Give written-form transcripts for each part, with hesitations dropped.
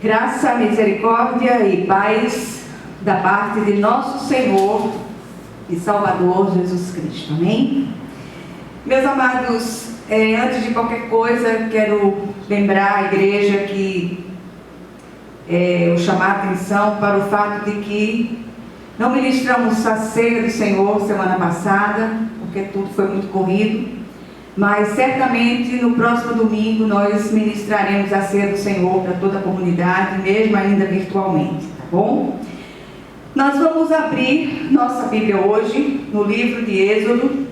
Graça, misericórdia e paz da parte de nosso Senhor e Salvador Jesus Cristo. Amém? Meus amados, antes de qualquer coisa, quero lembrar a igreja que eu chamar a atenção para o fato de que não ministramos a ceia do Senhor semana passada, porque tudo foi muito corrido. Mas certamente no próximo domingo nós ministraremos a ceia do Senhor para toda a comunidade, mesmo ainda virtualmente, tá bom? Nós vamos abrir nossa Bíblia hoje no livro de Êxodo,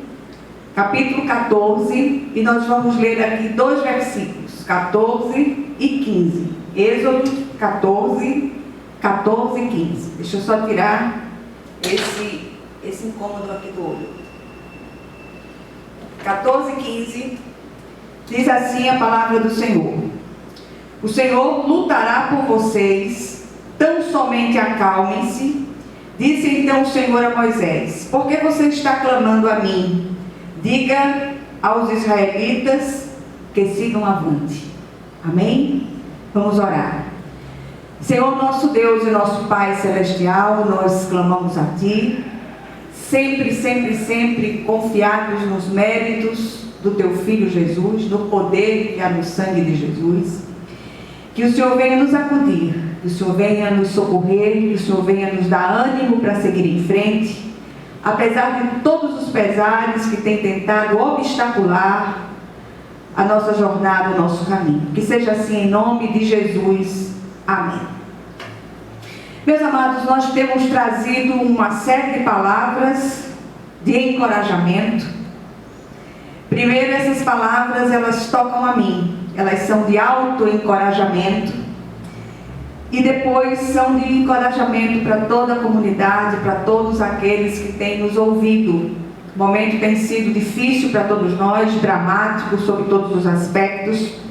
capítulo 14, e nós vamos ler aqui dois versículos, 14 e 15. Êxodo 14, 14 e 15. Deixa eu só tirar esse incômodo aqui do olho. 14 e 15, diz assim a palavra do Senhor: o Senhor lutará por vocês, tão somente acalmem-se. Disse então o Senhor a Moisés: por que você está clamando a mim? Diga aos israelitas que sigam avante. Amém? Vamos orar. Senhor nosso Deus e nosso Pai Celestial, nós clamamos a Ti, sempre confiados nos méritos do Teu Filho Jesus, no poder que há no sangue de Jesus. Que o Senhor venha nos acudir, que o Senhor venha nos socorrer, que o Senhor venha nos dar ânimo para seguir em frente, apesar de todos os pesares que têm tentado obstacular a nossa jornada, o nosso caminho. Que seja assim em nome de Jesus. Amém. Meus amados, nós temos trazido uma série de palavras de encorajamento. Primeiro, essas palavras, elas tocam a mim. Elas são de autoencorajamento. E depois são de encorajamento para toda a comunidade, para todos aqueles que têm nos ouvido. O momento tem sido difícil para todos nós, dramático sobre todos os aspectos.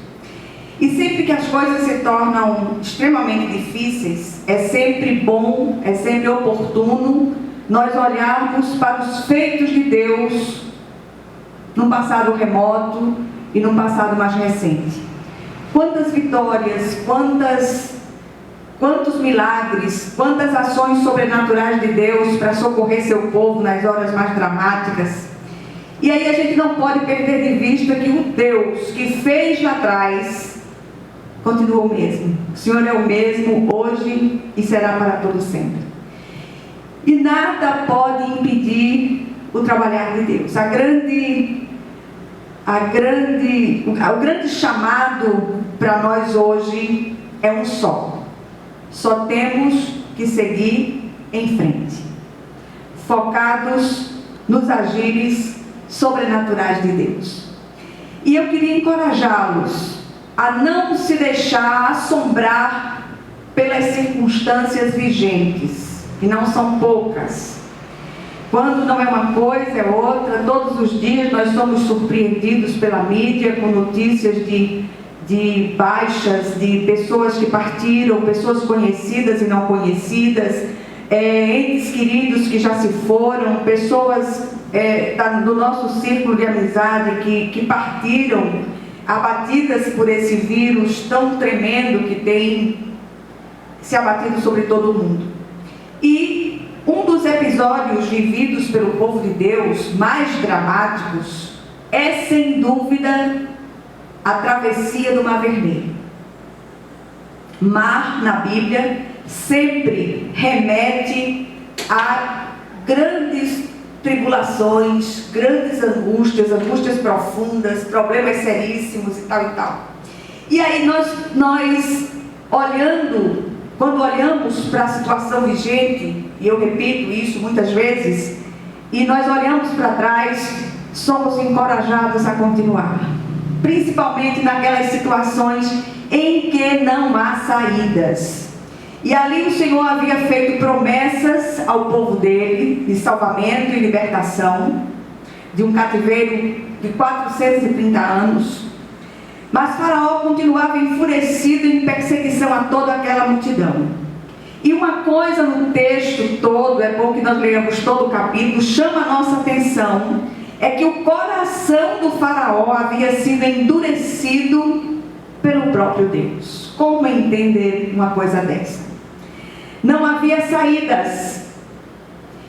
E sempre que as coisas se tornam extremamente difíceis, é sempre bom, é sempre oportuno nós olharmos para os feitos de Deus no passado remoto e no passado mais recente. Quantas vitórias, quantos milagres, quantas ações sobrenaturais de Deus para socorrer seu povo nas horas mais dramáticas. E aí a gente não pode perder de vista que o Deus que fez lá atrás continua o mesmo. O Senhor é o mesmo hoje e será para todo sempre. E nada pode impedir o trabalhar de Deus. O grande chamado para nós hoje é um só. Só temos que seguir em frente, focados nos agires sobrenaturais de Deus. E eu queria encorajá-los a não se deixar assombrar pelas circunstâncias vigentes, que não são poucas. Quando não é uma coisa, é outra. Todos os dias nós somos surpreendidos pela mídia com notícias de baixas, de pessoas que partiram, pessoas conhecidas e não conhecidas, entes queridos que já se foram, pessoas do nosso círculo de amizade que partiram, abatidas por esse vírus tão tremendo que tem se abatido sobre todo o mundo. E um dos episódios vividos pelo povo de Deus mais dramáticos é, sem dúvida, a travessia do Mar Vermelho. Mar, na Bíblia, sempre remete a grandes tribulações, grandes angústias profundas, problemas seríssimos e tal. E aí nós quando olhamos para a situação vigente, e eu repito isso muitas vezes, e nós olhamos para trás, somos encorajados a continuar. Principalmente naquelas situações em que não há saídas. E ali o Senhor havia feito promessas ao povo dele, de salvamento e libertação, de um cativeiro de 430 anos. Mas Faraó continuava enfurecido em perseguição a toda aquela multidão. E uma coisa no texto todo, é bom que nós leamos todo o capítulo, chama a nossa atenção, é que o coração do Faraó havia sido endurecido pelo próprio Deus. Como entender uma coisa dessa? Não havia saídas.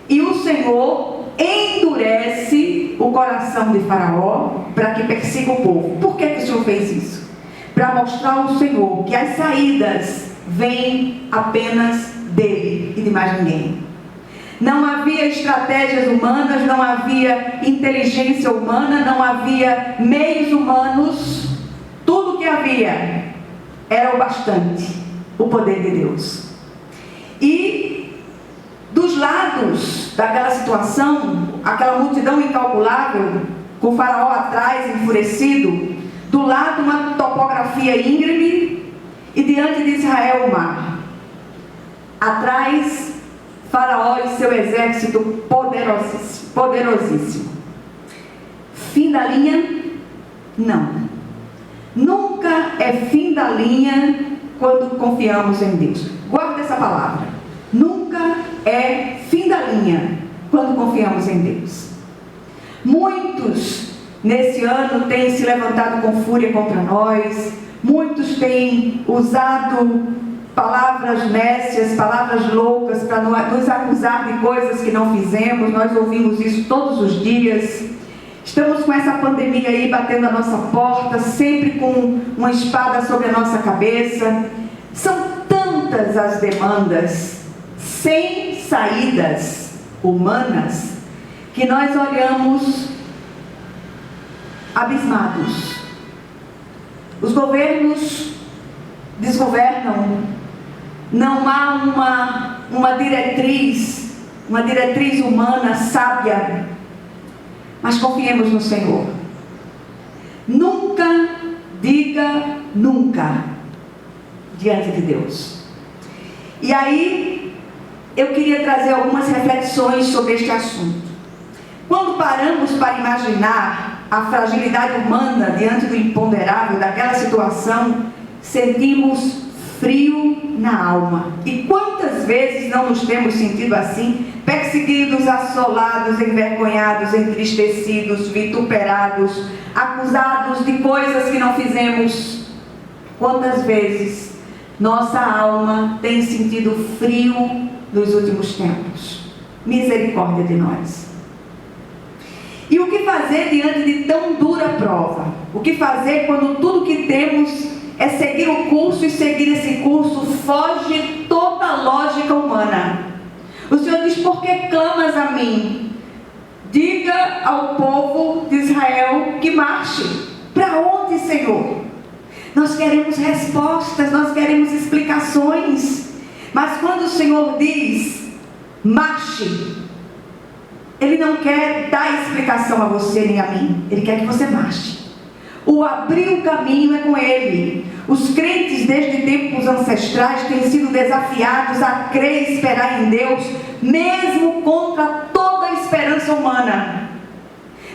E o Senhor endurece o coração de Faraó para que persiga o povo. Por que o Senhor fez isso? Para mostrar ao Senhor que as saídas vêm apenas dele e de mais ninguém. Não havia estratégias humanas, não havia inteligência humana, não havia meios humanos. Tudo que havia era o bastante, o poder de Deus. E dos lados daquela situação, aquela multidão incalculável, com o Faraó atrás, enfurecido, do lado uma topografia íngreme e diante de Israel o mar. Atrás, Faraó e seu exército poderosíssimo. Fim da linha? Não. Nunca é fim da linha quando confiamos em Deus. Guarda essa palavra. Nunca é fim da linha quando confiamos em Deus. Muitos nesse ano têm se levantado com fúria contra nós. Muitos têm usado palavras nécias, palavras loucas para nos acusar de coisas que não fizemos. Nós ouvimos isso todos os dias. Estamos com essa pandemia aí batendo a nossa porta, sempre com uma espada sobre a nossa cabeça. São tantas as demandas, sem saídas humanas, que nós olhamos abismados. Os governos desgovernam. Não há uma diretriz humana sábia, mas confiemos no Senhor. Nunca diga nunca diante de Deus. E aí, eu queria trazer algumas reflexões sobre este assunto. Quando paramos para imaginar a fragilidade humana diante do imponderável daquela situação, sentimos frio na alma. E quantas vezes não nos temos sentido assim, perseguidos, assolados, envergonhados, entristecidos, vituperados, acusados de coisas que não fizemos? Quantas vezes nossa alma tem sentido frio nos últimos tempos? Misericórdia de nós. E o que fazer diante de tão dura prova? O que fazer quando tudo que temos é seguir o curso, e seguir esse curso foge toda a lógica humana? O Senhor diz: por que clamas a mim? Diga ao povo de Israel que marche. Para onde, Senhor? Nós queremos respostas, nós queremos explicações. Mas quando o Senhor diz marche, Ele não quer dar explicação a você nem a mim. Ele quer que você marche. O abrir o caminho é com Ele. Os crentes desde tempos ancestrais têm sido desafiados a crer e esperar em Deus, mesmo contra toda a esperança humana,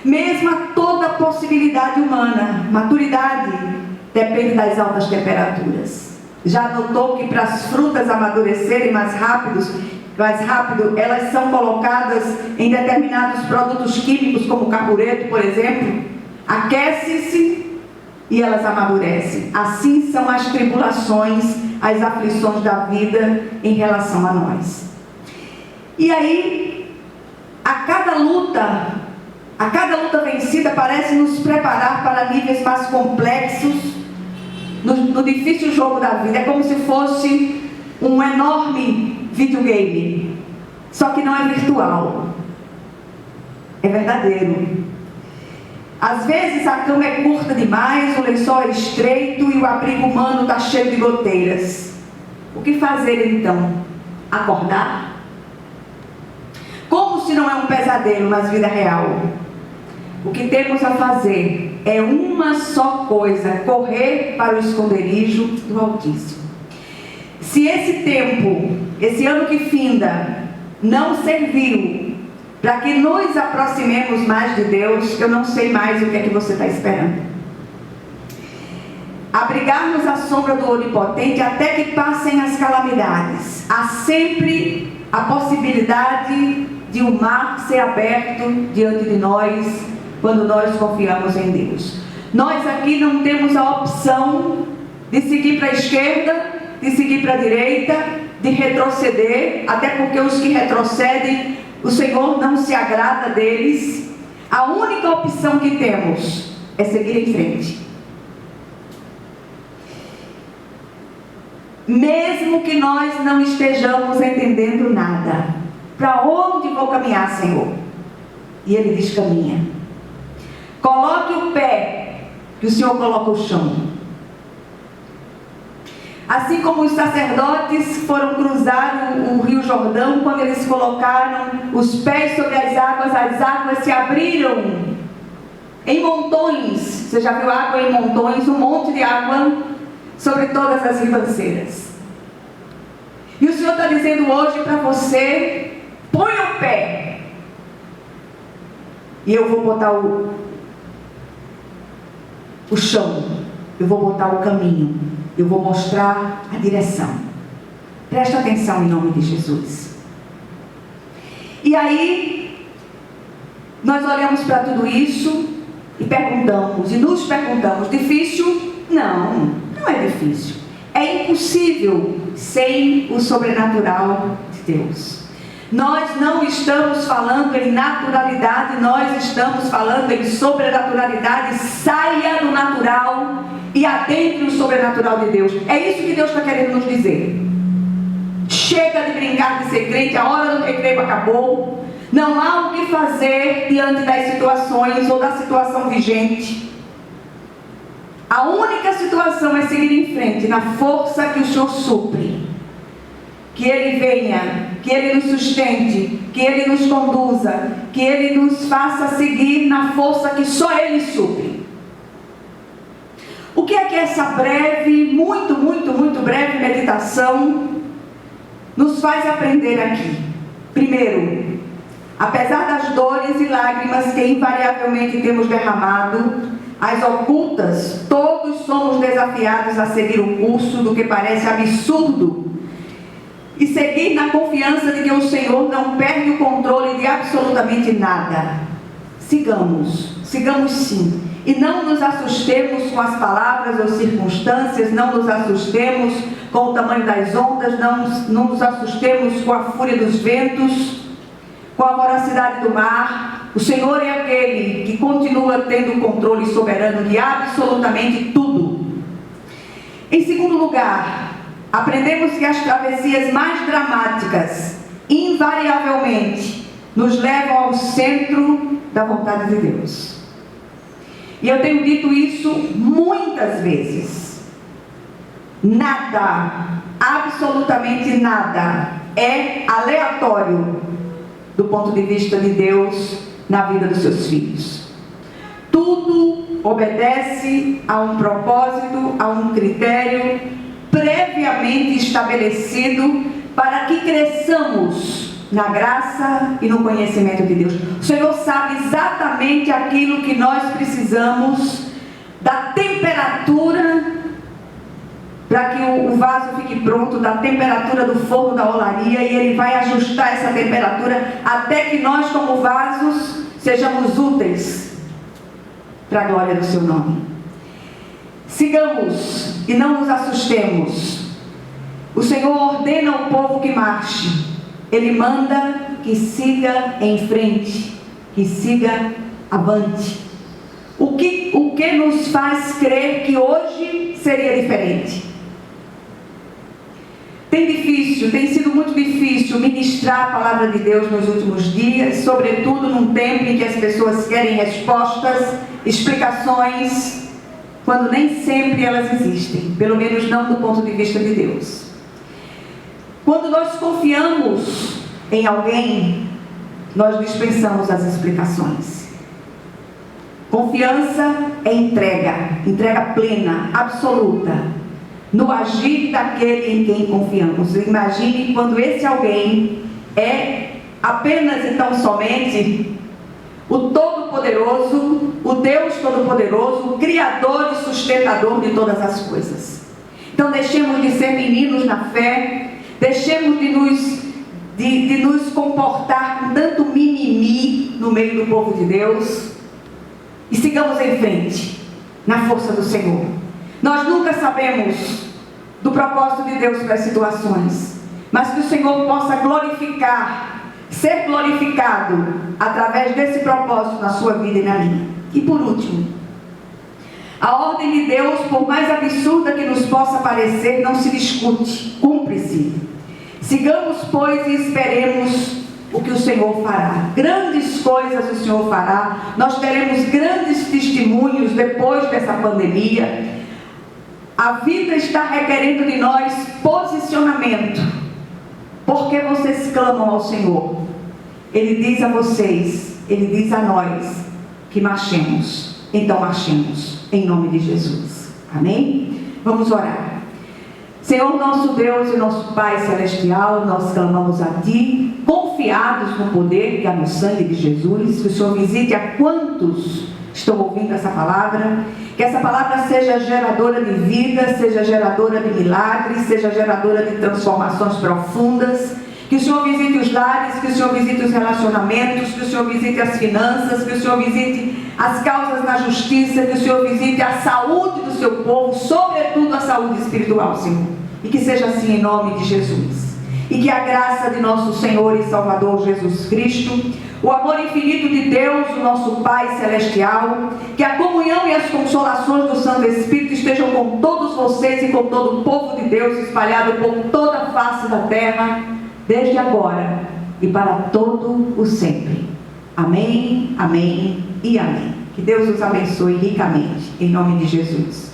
mesmo a toda a possibilidade humana. Maturidade depende das altas temperaturas. Já notou que para as frutas amadurecerem mais rápido, elas são colocadas em determinados produtos químicos, como carbureto, por exemplo? Aquece-se e elas amadurecem. Assim são as tribulações, as aflições da vida em relação a nós. E aí, a cada luta vencida parece nos preparar para níveis mais complexos no difícil jogo da vida. É como se fosse um enorme videogame, só que não é virtual, é verdadeiro. Às vezes a cama é curta demais, o lençol é estreito e o abrigo humano está cheio de goteiras. O que fazer então? Acordar? Como se não é um pesadelo, mas vida real. O que temos a fazer é uma só coisa: correr para o esconderijo do Altíssimo. Se esse tempo, esse ano que finda, não serviu para que nos aproximemos mais de Deus, eu não sei mais o que é que você está esperando. Abrigar-nos à sombra do Onipotente até que passem as calamidades. Há sempre a possibilidade de um mar ser aberto diante de nós, quando nós confiamos em Deus. Nós aqui não temos a opção de seguir para a esquerda, de seguir para a direita, de retroceder, até porque os que retrocedem, o Senhor não se agrada deles. A única opção que temos é seguir em frente. Mesmo que nós não estejamos entendendo nada, para onde vou caminhar, Senhor? E Ele diz: caminha. Coloque o pé, que o Senhor coloca o chão. Assim como os sacerdotes foram cruzar o Rio Jordão, quando eles colocaram os pés sobre as águas se abriram em montões. Você já viu água em montões? Um monte de água sobre todas as ribanceiras. E o Senhor está dizendo hoje para você: põe o pé, e eu vou botar o chão, eu vou botar o caminho, eu vou mostrar a direção. Presta atenção em nome de Jesus. E aí, nós olhamos para tudo isso e perguntamos, e nos perguntamos: difícil? Não, não é difícil. É impossível sem o sobrenatural de Deus. Nós não estamos falando em naturalidade, nós estamos falando em sobrenaturalidade. Saia do natural e adentre o sobrenatural de Deus. É isso que Deus está querendo nos dizer. Chega de brincar de ser crente, a hora do recreio acabou. Não há o que fazer diante das situações ou da situação vigente. A única situação é seguir em frente na força que o Senhor supre. Que Ele venha, que Ele nos sustente, que Ele nos conduza, que Ele nos faça seguir na força que só Ele supre. O que é que essa breve, muito breve meditação nos faz aprender aqui? Primeiro, apesar das dores e lágrimas que invariavelmente temos derramado, as ocultas, todos somos desafiados a seguir um curso do que parece absurdo e seguir na confiança de que o Senhor não perde o controle de absolutamente nada. Sigamos sim. E não nos assustemos com as palavras ou circunstâncias, não nos assustemos com o tamanho das ondas, não nos assustemos com a fúria dos ventos, com a voracidade do mar. O Senhor é aquele que continua tendo o controle soberano de absolutamente tudo. Em segundo lugar, aprendemos que as travessias mais dramáticas, invariavelmente, nos levam ao centro da vontade de Deus. E eu tenho dito isso muitas vezes. Nada, absolutamente nada, é aleatório do ponto de vista de Deus na vida dos seus filhos. Tudo obedece a um propósito, a um critério previamente estabelecido para que cresçamos na graça e no conhecimento de Deus. O Senhor sabe exatamente aquilo que nós precisamos, da temperatura, para que o vaso fique pronto, da temperatura do forno da olaria, e Ele vai ajustar essa temperatura até que nós, como vasos, sejamos úteis para a glória do Seu nome. Sigamos e não nos assustemos. O Senhor ordena ao povo que marche. Ele manda que siga em frente, que siga avante. O que nos faz crer que hoje seria diferente? Tem sido muito difícil ministrar a palavra de Deus nos últimos dias, sobretudo num tempo em que as pessoas querem respostas, explicações, quando nem sempre elas existem, pelo menos não do ponto de vista de Deus. Quando nós confiamos em alguém, nós dispensamos as explicações. Confiança é entrega plena, absoluta, no agir daquele em quem confiamos. Imagine quando esse alguém é apenas e tão somente o Todo-Poderoso, o Deus Todo-Poderoso, o Criador e sustentador de todas as coisas. Então deixemos de ser meninos na fé, deixemos de nos comportar com tanto mimimi no meio do povo de Deus e sigamos em frente, na força do Senhor. Nós nunca sabemos do propósito de Deus para as situações, mas que o Senhor possa ser glorificado através desse propósito na sua vida e na minha. E por último, a ordem de Deus, por mais absurda que nos possa parecer, não se discute, cumpre-se. Sigamos, pois, e esperemos o que o Senhor fará. Grandes coisas o Senhor fará. Nós teremos grandes testemunhos depois dessa pandemia. A vida está requerendo de nós posicionamento. Porque vocês clamam ao Senhor? Ele diz a vocês, Ele diz a nós, que marchemos. Então marchemos, em nome de Jesus. Amém? Vamos orar. Senhor nosso Deus e nosso Pai Celestial, nós clamamos a Ti, confiados no poder que há no sangue de Jesus, que o Senhor visite a quantos estão ouvindo essa palavra, que essa palavra seja geradora de vida, seja geradora de milagres, seja geradora de transformações profundas, que o Senhor visite os lares, que o Senhor visite os relacionamentos, que o Senhor visite as finanças, que o Senhor visite as causas na justiça, que o Senhor visite a saúde do seu povo, sobretudo a saúde espiritual, Senhor. E que seja assim em nome de Jesus. E que a graça de nosso Senhor e Salvador Jesus Cristo, o amor infinito de Deus, o nosso Pai Celestial, que a comunhão e as consolações do Santo Espírito estejam com todos vocês e com todo o povo de Deus espalhado por toda a face da terra, desde agora e para todo o sempre. Amém, amém e amém. Que Deus os abençoe ricamente, em nome de Jesus.